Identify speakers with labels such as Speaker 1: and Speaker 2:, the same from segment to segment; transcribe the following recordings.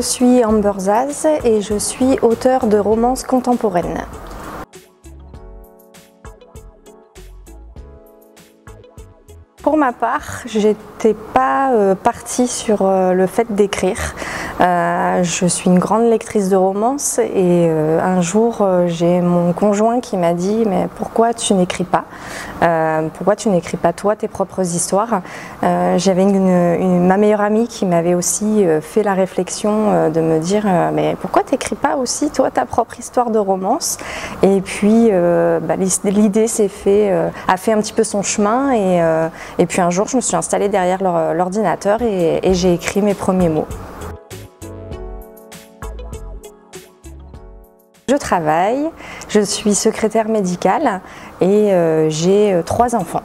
Speaker 1: Je suis Amber Zaz et je suis auteure de romances contemporaines. Pour ma part, j'étais pas partie sur le fait d'écrire. Je suis une grande lectrice de romances et un jour j'ai mon conjoint qui m'a dit mais pourquoi tu n'écris pas? Pourquoi tu n'écris pas toi tes propres histoires? J'avais ma meilleure amie qui m'avait aussi fait la réflexion de me dire mais pourquoi t'écris pas aussi toi ta propre histoire de romance? Et puis l'idée a fait un petit peu son chemin et puis un jour je me suis installée derrière l'ordinateur et j'ai écrit mes premiers mots. Je travaille, je suis secrétaire médicale et j'ai 3 enfants.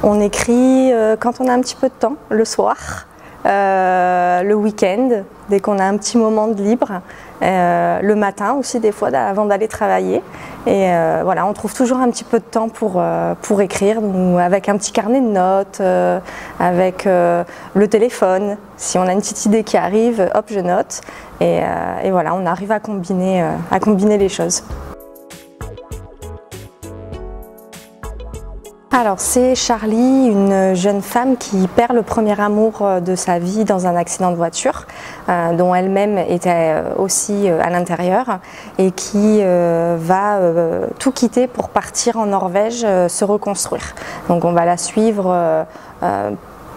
Speaker 1: On écrit quand on a un petit peu de temps, le soir, le week-end, dès qu'on a un petit moment de libre, le matin aussi des fois avant d'aller travailler. Et voilà, on trouve toujours un petit peu de temps pour écrire, avec un petit carnet de notes, avec le téléphone. Si on a une petite idée qui arrive, hop, je note. Et voilà, on arrive à combiner les choses. Alors c'est Charlie, une jeune femme qui perd le premier amour de sa vie dans un accident de voiture, dont elle-même était aussi à l'intérieur et qui va tout quitter pour partir en Norvège se reconstruire. Donc on va la suivre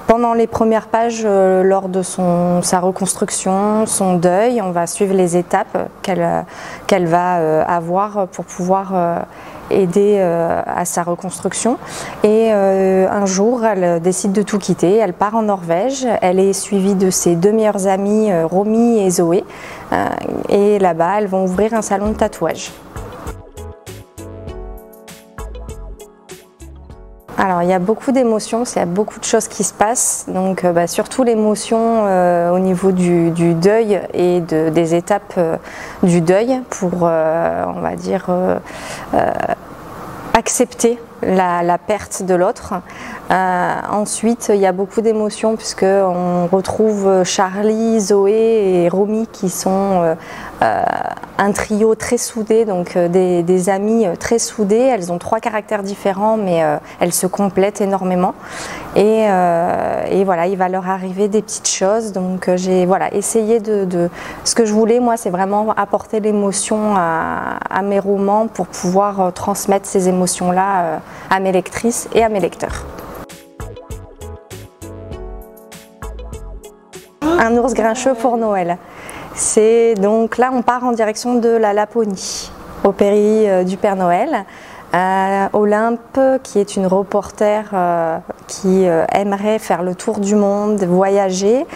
Speaker 1: pendant les premières pages lors de sa reconstruction, son deuil. On va suivre les étapes qu'elle va avoir pour pouvoir aider à sa reconstruction. Et un jour, elle décide de tout quitter. Elle part en Norvège. Elle est suivie de ses 2 meilleures amies, Romy et Zoé. Et là-bas, elles vont ouvrir un salon de tatouage. Alors il y a beaucoup d'émotions, il y a beaucoup de choses qui se passent, donc surtout l'émotion au niveau du deuil et des étapes du deuil pour, on va dire, accepter la perte de l'autre. Ensuite, il y a beaucoup d'émotions puisqu'on retrouve Charlie, Zoé et Romy qui sont un trio très soudé, donc des amies très soudées. Elles ont 3 caractères différents mais elles se complètent énormément. Et voilà, il va leur arriver des petites choses. Donc j'ai essayé ce que je voulais, moi, c'est vraiment apporter l'émotion à mes romans pour pouvoir transmettre ces émotions-là à mes lectrices et à mes lecteurs. Un ours grincheux pour Noël. C'est donc là on part en direction de la Laponie, au pays du Père Noël. Olympe, qui est une reporter qui aimerait faire le tour du monde, voyager,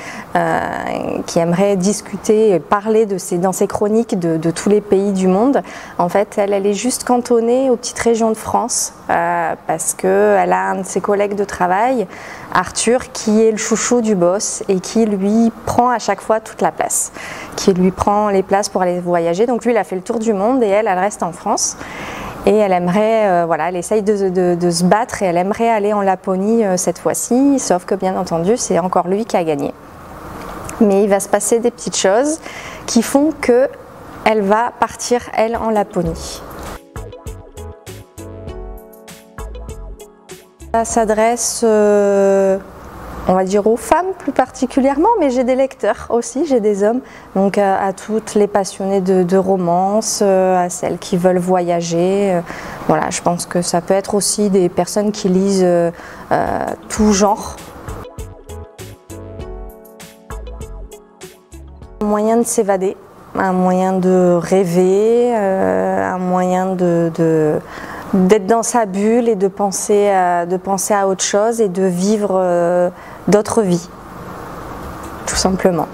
Speaker 1: qui aimerait discuter et parler dans ses chroniques de tous les pays du monde. En fait, elle est juste cantonnée aux petites régions de France parce qu'elle a un de ses collègues de travail, Arthur, qui est le chouchou du boss et qui lui prend à chaque fois toute la place, qui lui prend les places pour aller voyager. Donc lui, il a fait le tour du monde et elle reste en France. Et elle aimerait, elle essaye de se battre et elle aimerait aller en Laponie cette fois-ci, sauf que bien entendu c'est encore lui qui a gagné. Mais il va se passer des petites choses qui font qu'elle va partir elle en Laponie. Ça s'adresse, on va dire aux femmes plus particulièrement, mais j'ai des lecteurs aussi, j'ai des hommes, donc à toutes les passionnées de romance, à celles qui veulent voyager. Voilà, je pense que ça peut être aussi des personnes qui lisent tout genre. Un moyen de s'évader, un moyen de rêver, un moyen d'être dans sa bulle et de penser à autre chose et de vivre d'autres vies, tout simplement.